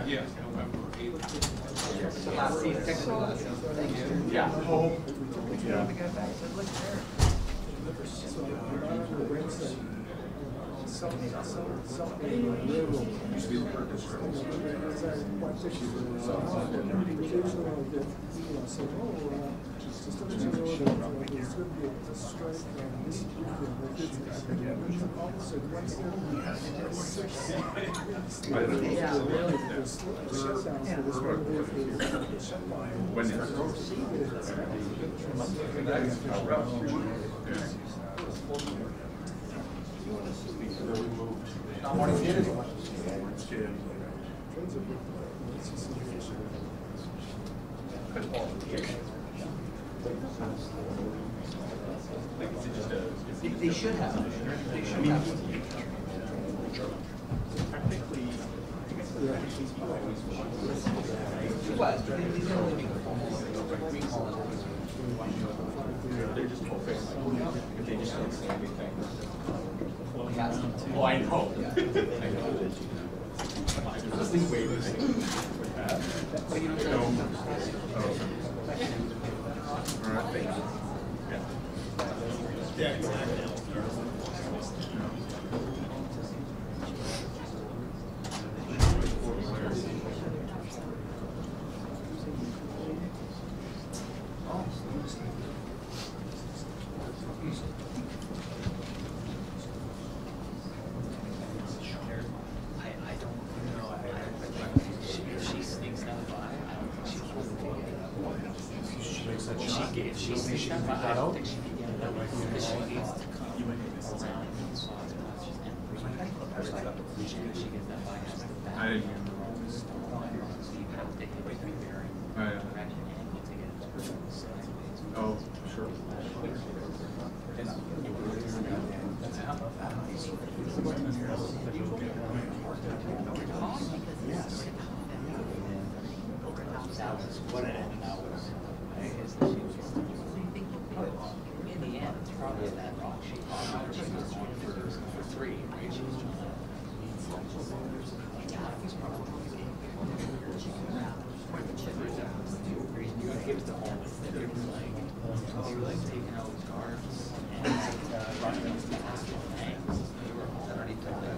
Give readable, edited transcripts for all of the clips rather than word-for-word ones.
Yeah. They should have. They should have. Technically, what? These are only recall. They're just hoping if they just don't say anything. Oh, I know. I know that you know. This thing way too safe. Yeah, exactly. Oh, sure. What it ended up was, in the end, it's probably that rock she was going for three, right? She was trying to give it to home. They were like taking out cars and running them to the actual tanks. They were already told that.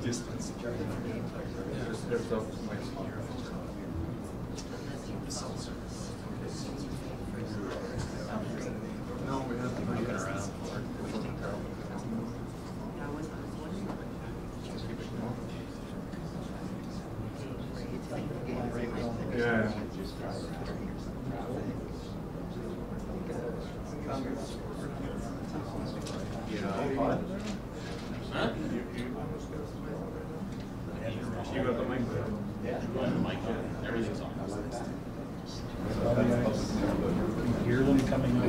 Distance. There's stuff like no, we have to bring it around. Yeah. Huh? You got the mic? Yeah. The mic, everything's on. You hear them coming out.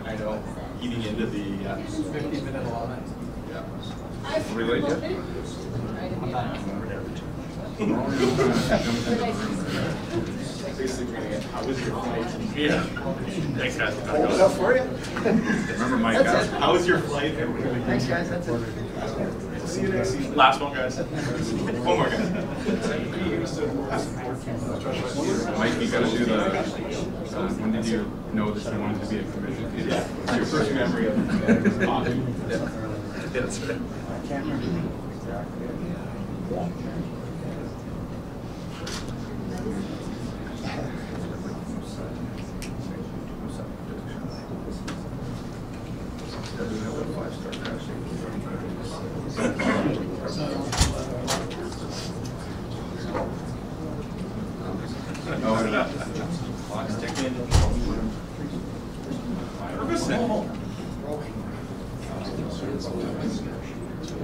I know. Eating into the 50-minute allotment. yeah. Relate yet? I'm not over there. How was your flight? Yeah. Thanks, guys. Hold it up for you. Remember Mike asked, how was your flight? Thanks, guys. That's it. See you next season. Last one, guys. One more, guys. Mike, you gotta do the, when did you know that you wanted to be a commissioner? Yeah. Your first memory of hockey. Yeah. That's right. I can't remember exactly. Clock's ticking.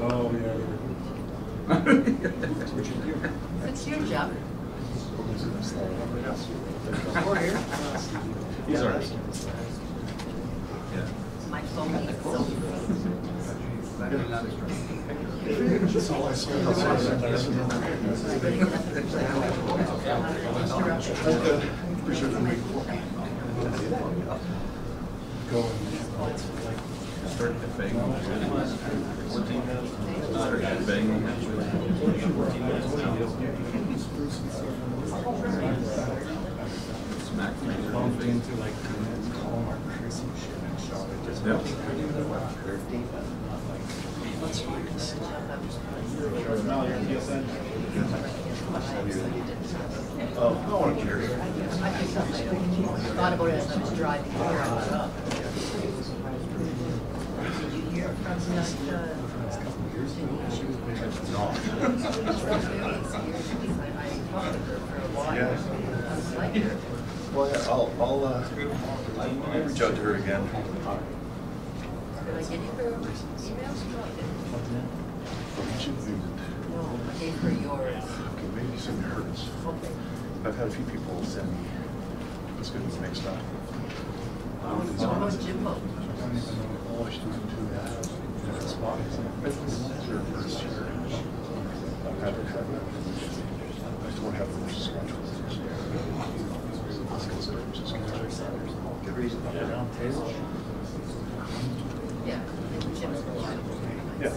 Oh, yeah. It's your job. These are. Yeah. My phone needs so. Started to bang. 14 minutes. Started to bang. Smack. Bumped into like Hallmark or some shit and shot it. Just Oh, I want to carry. I thought about it as I was driving here. I thought, did you hear from Well, yeah, I'll reach out to her again. Did I get her emails? No, I gave her yours. Okay, maybe send me hers. Okay. I've had a few people send me. Let's get this mixed up. What about Jimbo? Oh, she's doing two different spots. It's her first year. I just don't have the schedule. Yeah. Jim's Yeah.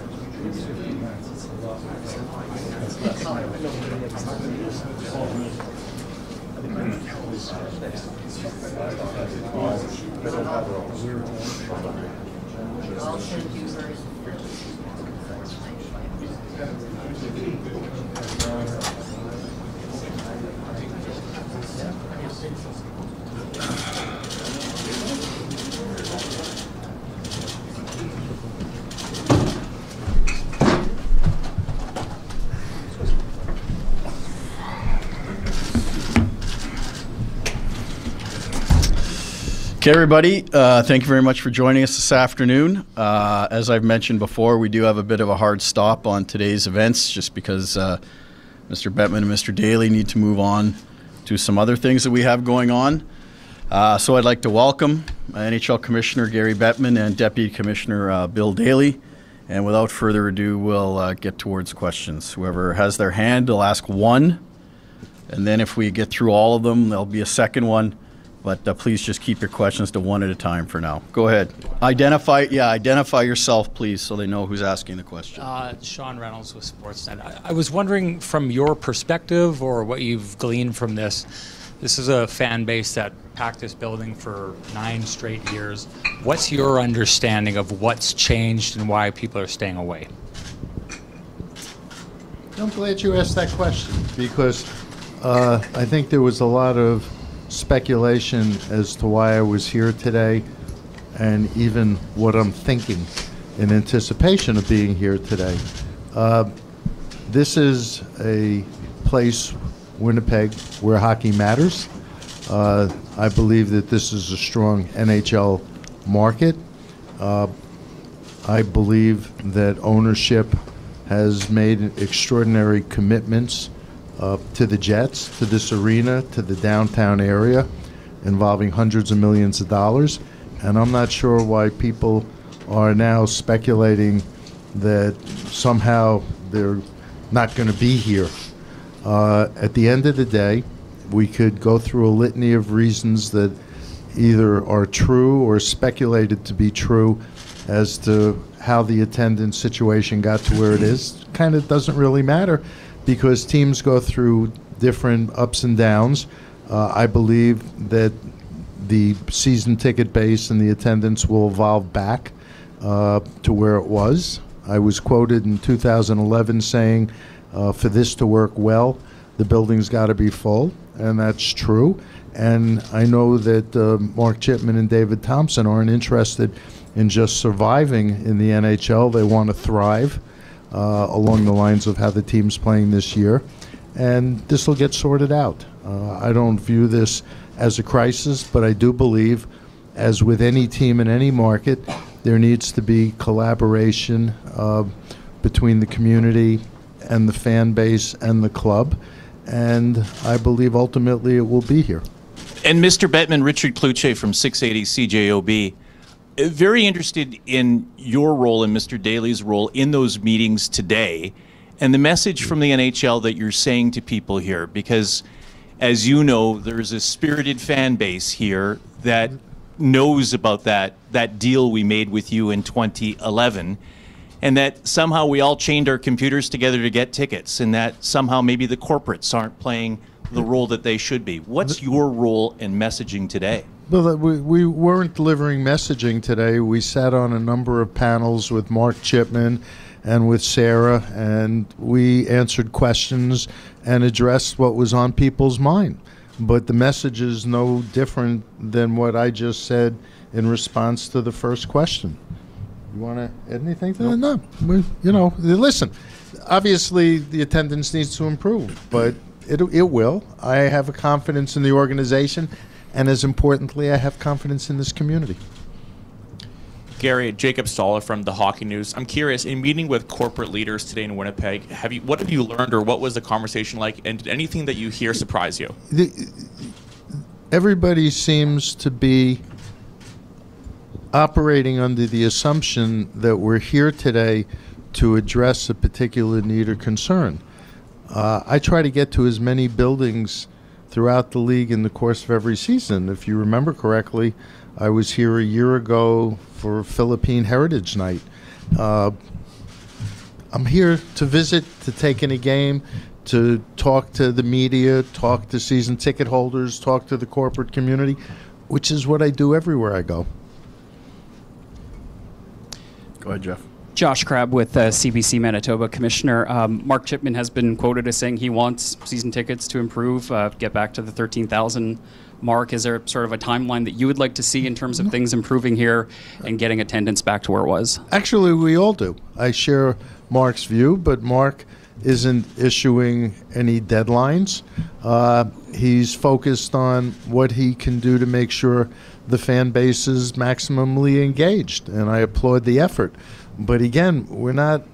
I'll send you hers. Okay, everybody, thank you very much for joining us this afternoon. As I've mentioned before, we do have a bit of a hard stop on today's events just because Mr. Bettman and Mr. Daly need to move on to some other things that we have going on. So I'd like to welcome NHL Commissioner Gary Bettman and Deputy Commissioner Bill Daly. And without further ado, we'll get towards questions. Whoever has their hand, they'll ask one. And then if we get through all of them, there'll be a second one. But please just keep your questions to one at a time for now. Go ahead. Identify yourself, please, so they know who's asking the question. Sean Reynolds with Sportsnet. I was wondering, from your perspective or what you've gleaned from this is a fan base that packed this building for 9 straight years. What's your understanding of what's changed and why people are staying away? I'm glad you asked that question because I think there was a lot of speculation as to why I was here today and even what I'm thinking in anticipation of being here today. This is a place, Winnipeg, where hockey matters. I believe that this is a strong NHL market. I believe that ownership has made extraordinary commitments to the Jets, to this arena, to the downtown area, involving hundreds of millions of dollars. And I'm not sure why people are now speculating that somehow they're not going to be here. At the end of the day, we could go through a litany of reasons that either are true or speculated to be true as to how the attendance situation got to where it is. Kind of doesn't really matter because teams go through different ups and downs. I believe that the season ticket base and the attendance will evolve back to where it was. I was quoted in 2011 saying, for this to work well, the building's got to be full, and that's true. And I know that Mark Chipman and David Thompson aren't interested in just surviving in the NHL. They want to thrive along the lines of how the team's playing this year. And this will get sorted out. I don't view this as a crisis, but I do believe, as with any team in any market, there needs to be collaboration between the community and the fan base and the club. And I believe ultimately it will be here. And Mr. Bettman, Richard Kluche from 680 CJOB, very interested in your role and Mr. Daly's role in those meetings today and the message from the NHL that you're saying to people here, because as you know, there's a spirited fan base here that knows about that deal we made with you in 2011, and that somehow we all chained our computers together to get tickets, and that somehow maybe the corporates aren't playing the role that they should be. What's your role in messaging today? Well, we weren't delivering messaging today. We sat on a number of panels with Mark Chipman and with Sarah, and we answered questions and addressed what was on people's mind. But the message is no different than what I just said in response to the first question. You want to add anything to that? No. Listen, obviously the attendance needs to improve, but it will. I have a confidence in the organization, and as importantly, I have confidence in this community. Gary, Jacob Stoller from the Hockey News. I'm curious, in meeting with corporate leaders today in Winnipeg, what have you learned, or what was the conversation like, and did anything that you hear surprise you? Everybody seems to be operating under the assumption that we're here today to address a particular need or concern. I try to get to as many buildings throughout the league in the course of every season. If you remember correctly, I was here a year ago for Philippine Heritage Night. I'm here to visit, to take in a game, to talk to the media, talk to season ticket holders, talk to the corporate community, which is what I do everywhere I go. Go ahead, Jeff. Josh Crabb with CBC Manitoba. Commissioner, Mark Chipman has been quoted as saying he wants season tickets to improve, get back to the 13,000 mark. Is there sort of a timeline that you would like to see in terms of things improving here and getting attendance back to where it was? Actually, we all do. I share Mark's view, but Mark isn't issuing any deadlines. He's focused on what he can do to make sure the fan base is maximally engaged, and I applaud the effort. But again, we're not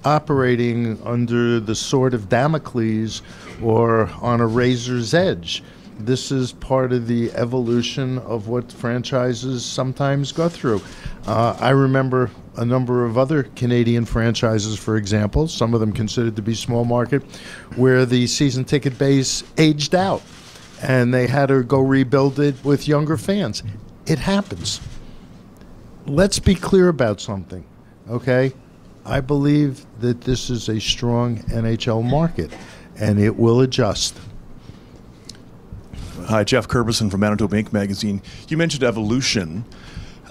operating under the Sword of Damocles or on a razor's edge. This is part of the evolution of what franchises sometimes go through. I remember a number of other Canadian franchises, for example, some of them considered to be small market, where the season ticket base aged out and they had to go rebuild it with younger fans. It happens. Let's be clear about something. Okay, I believe that this is a strong NHL market, and it will adjust. Hi, Jeff Kerbison from Manitoba Inc. magazine. You mentioned evolution.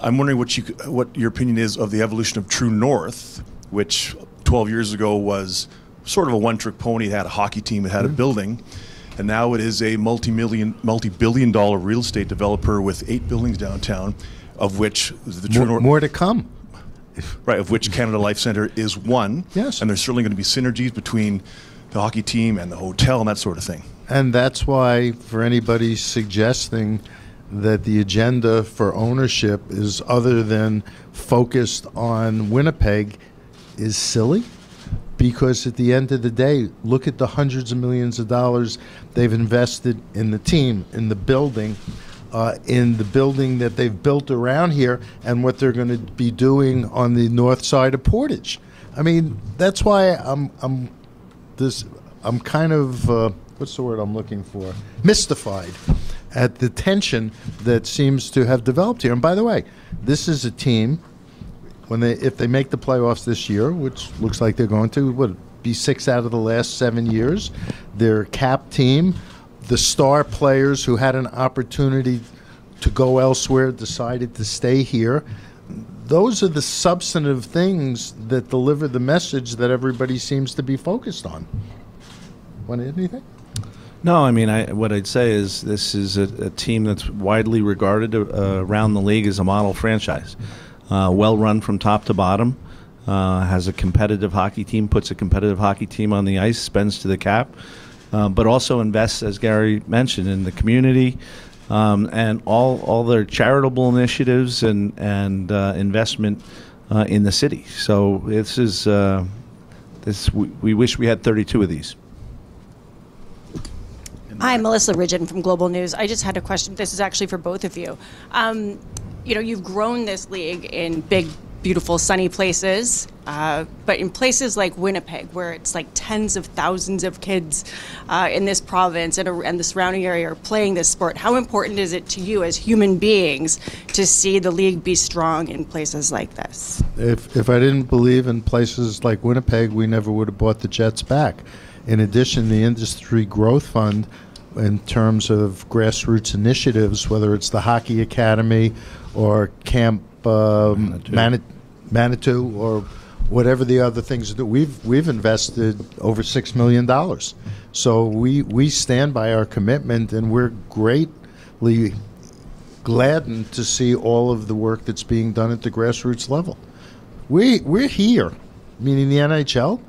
I'm wondering what your opinion is of the evolution of True North, which 12 years ago was sort of a one-trick pony. It had a hockey team, it had a building, and now it is a multi-billion dollar real estate developer with 8 buildings downtown, of which the True North... More to come. Right, of which Canada Life Centre is one. Yes. And there's certainly going to be synergies between the hockey team and the hotel and that sort of thing. And that's why, for anybody suggesting that the agenda for ownership is other than focused on Winnipeg is silly. Because at the end of the day, look at the hundreds of millions of dollars they've invested in the team, in the building that they've built around here, and what they're going to be doing on the north side of Portage. I mean, that's why I'm kind of, what's the word I'm looking for? Mystified at the tension that seems to have developed here. And by the way, this is a team, if they make the playoffs this year, which looks like they're going to, would be 6 out of the last 7 years. Their cap team, the star players who had an opportunity to go elsewhere decided to stay here. Those are the substantive things that deliver the message that everybody seems to be focused on. Want to add anything? No, I mean, what I'd say is this is a team that's widely regarded around the league as a model franchise. Well run from top to bottom, has a competitive hockey team, puts a competitive hockey team on the ice, spends to the cap, but also invests, as Gary mentioned, in the community, and all their charitable initiatives and investment in the city. So this is we wish we had 32 of these. Hi, Melissa Ridgen from Global News. I just had a question. This is actually for both of you. You know, you've grown this league in big, beautiful, sunny places, but in places like Winnipeg, where it's like tens of thousands of kids in this province and the surrounding area are playing this sport, how important is it to you as human beings to see the league be strong in places like this? If I didn't believe in places like Winnipeg, we never would have bought the Jets back. In addition, the Industry Growth Fund, in terms of grassroots initiatives, whether it's the Hockey Academy or Camp Manitou or whatever the other things that we've invested over $6 million. So we stand by our commitment, and we're greatly gladdened to see all of the work that's being done at the grassroots level. We're here, meaning the NHL,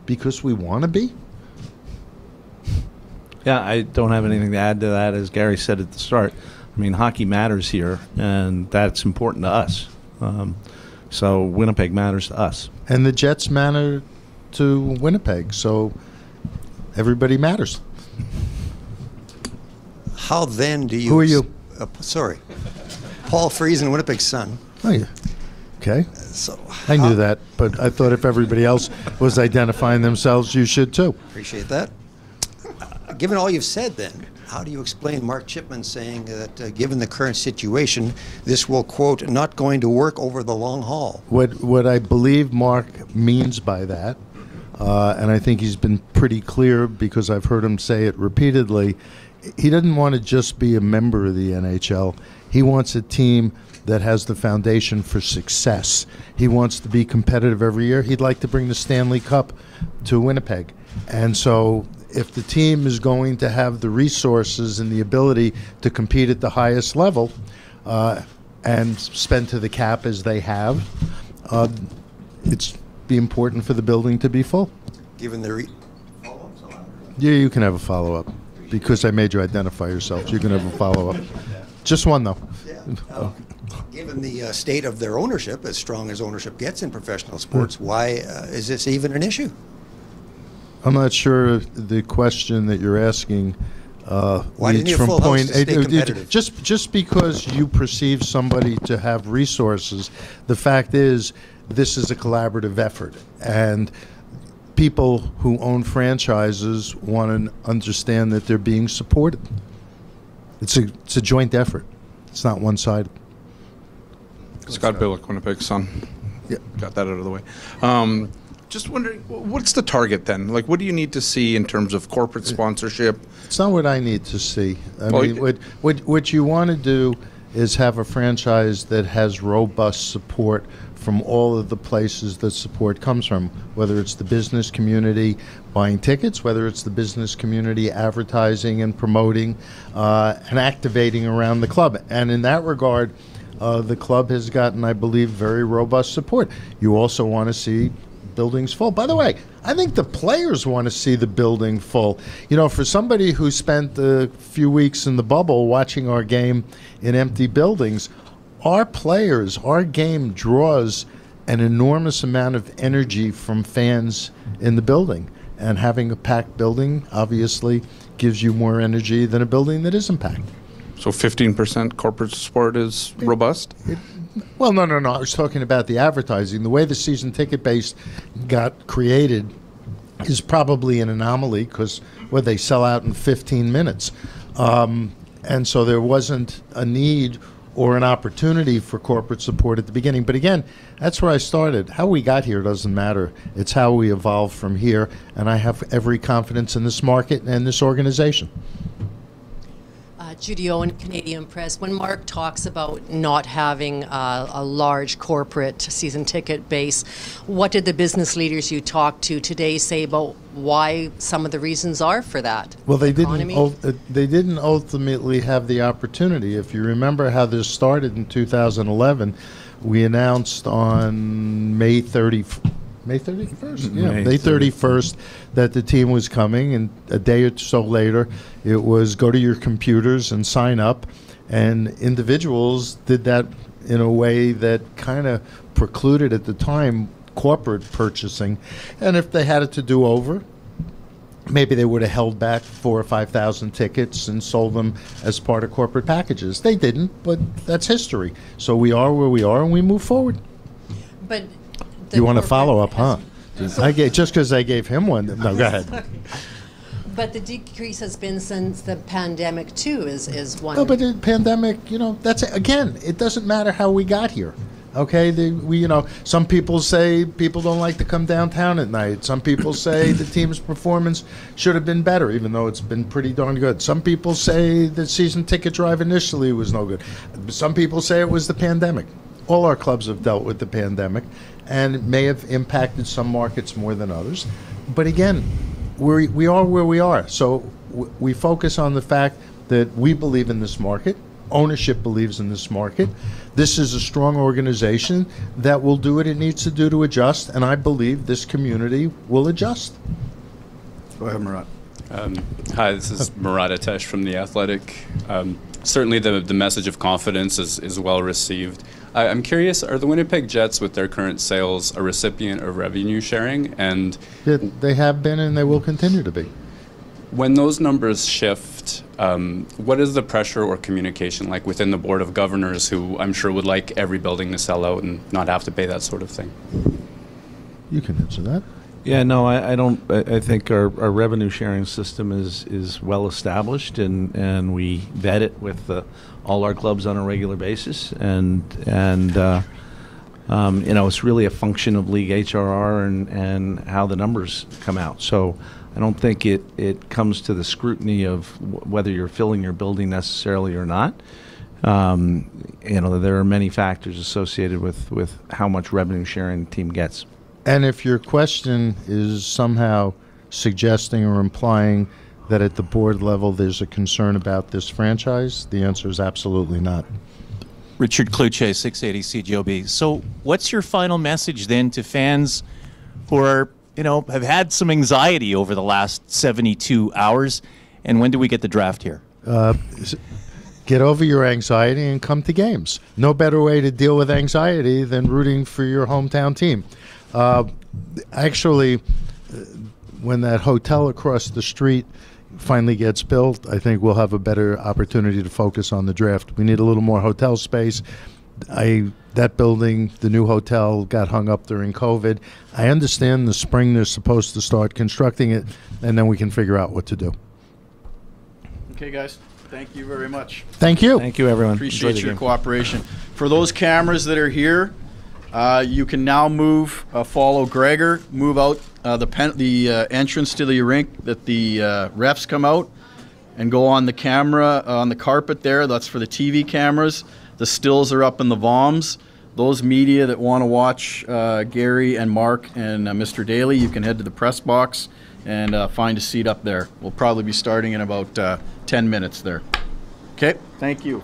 because we want to be. Yeah, I don't have anything to add to that. As Gary said at the start, I mean, hockey matters here, and that's important to us. So Winnipeg matters to us. And the Jets matter to Winnipeg, so everybody matters. How then do you... Who are you? Sorry. Paul Friesen, Winnipeg Sun. Oh, yeah. Okay. So I knew that, but I thought if everybody else was identifying themselves, you should too. Appreciate that. Given all you've said, then, how do you explain Mark Chipman saying that given the current situation, this will, quote, not going to work over the long haul? What I believe Mark means by that, and I think he's been pretty clear because I've heard him say it repeatedly, he doesn't want to just be a member of the NHL. He wants a team that has the foundation for success. He wants to be competitive every year. He'd like to bring the Stanley Cup to Winnipeg. And so if the team is going to have the resources and the ability to compete at the highest level and spend to the cap as they have, it's be important for the building to be full. Given the Yeah, you can have a follow-up. Because I made you identify yourself, you can have a follow-up. Just one, though. Yeah. Given the state of their ownership, as strong as ownership gets in professional sports, why is this even an issue? I'm not sure the question that you're asking why didn't you from full point house to stay competitive? Just because you perceive somebody to have resources, the fact is this is a collaborative effort, and people who own franchises want to understand that they're being supported. It's a joint effort. It's not one-sided. Scott Billick, Winnipeg Sun. Yeah. Got that out of the way. Just wondering, what's the target then? Like, what do you need to see in terms of corporate sponsorship? It's not what I need to see. I mean, what you want to do is have a franchise that has robust support from all of the places that support comes from, whether it's the business community buying tickets, whether it's the business community advertising and promoting and activating around the club. And in that regard, the club has gotten, I believe, very robust support. You also want to see buildings full. By the way, I think the players want to see the building full. You know, for somebody who spent a few weeks in the bubble watching our game in empty buildings, our players, our game draws an enormous amount of energy from fans in the building. And having a packed building obviously gives you more energy than a building that isn't packed. So 15% corporate support is robust? Well, no. I was talking about the advertising. The way the season ticket base got created is probably an anomaly because they sell out in 15 minutes. And so there wasn't a need or an opportunity for corporate support at the beginning. But again, that's where I started. How we got here doesn't matter. It's how we evolve from here. And I have every confidence in this market and this organization. Judy Owen, Canadian Press. When Mark talks about not having a large corporate season ticket base, what did the business leaders you talked to today say about why some of the reasons are for that? Well, they didn't ultimately have the opportunity. If you remember how this started in 2011, we announced on May 31st, May 31st that the team was coming, and a day or so later it was go to your computers and sign up, and individuals did that in a way that kind of precluded at the time corporate purchasing. And if they had it to do over, maybe they would have held back 4,000 or 5,000 tickets and sold them as part of corporate packages. They didn't, but that's history. So we are where we are, and we move forward. But you want to follow up, huh? Just because I gave him one. No, go ahead. But the decrease has been since the pandemic too. Is one. No, but the pandemic, that's again. It doesn't matter how we got here. Okay, some people say people don't like to come downtown at night. Some people say the team's performance should have been better, even though it's been pretty darn good. Some people say the season ticket drive initially was no good. Some people say it was the pandemic. All our clubs have dealt with the pandemic, and it may have impacted some markets more than others. But again, we are where we are. So we focus on the fact that we believe in this market. Ownership believes in this market. This is a strong organization that will do what it needs to do to adjust, and I believe this community will adjust. Go ahead, Murat. Hi, this is Murat Atesh from The Athletic. Certainly the message of confidence is well received. I'm curious, are the Winnipeg Jets, with their current sales, a recipient of revenue sharing? And yeah, they have been, and they will continue to be. When those numbers shift, what is the pressure or communication like within the Board of Governors, who I'm sure would like every building to sell out and not have to pay that sort of thing? You can answer that. Yeah, no, I don't. I think our revenue sharing system is well established, and we vet it with all our clubs on a regular basis, and it's really a function of league HRR and how the numbers come out. So I don't think it comes to the scrutiny of whether you're filling your building necessarily or not. There are many factors associated with how much revenue sharing the team gets. And if your question is somehow suggesting or implying that at the board level there's a concern about this franchise, the answer is absolutely not. Richard Kluche, 680 CJOB. So what's your final message then to fans who are, have had some anxiety over the last 72 hours? And when do we get the draft here? Get over your anxiety and come to games. No better way to deal with anxiety than rooting for your hometown team. Actually, when that hotel across the street finally gets built, I think we'll have a better opportunity to focus on the draft. We need a little more hotel space. That building, the new hotel, got hung up during COVID. I understand the spring they're supposed to start constructing it, and then we can figure out what to do. Okay, guys. Thank you very much. Thank you. Thank you, everyone. Appreciate your cooperation. For those cameras that are here, you can now follow Gregor, move out the entrance to the rink that the refs come out, and go on the camera on the carpet there. That's for the TV cameras. The stills are up in the VOMs. Those media that want to watch Gary and Mark and Mr. Daly, you can head to the press box and find a seat up there. We'll probably be starting in about 10 minutes there. Okay, thank you.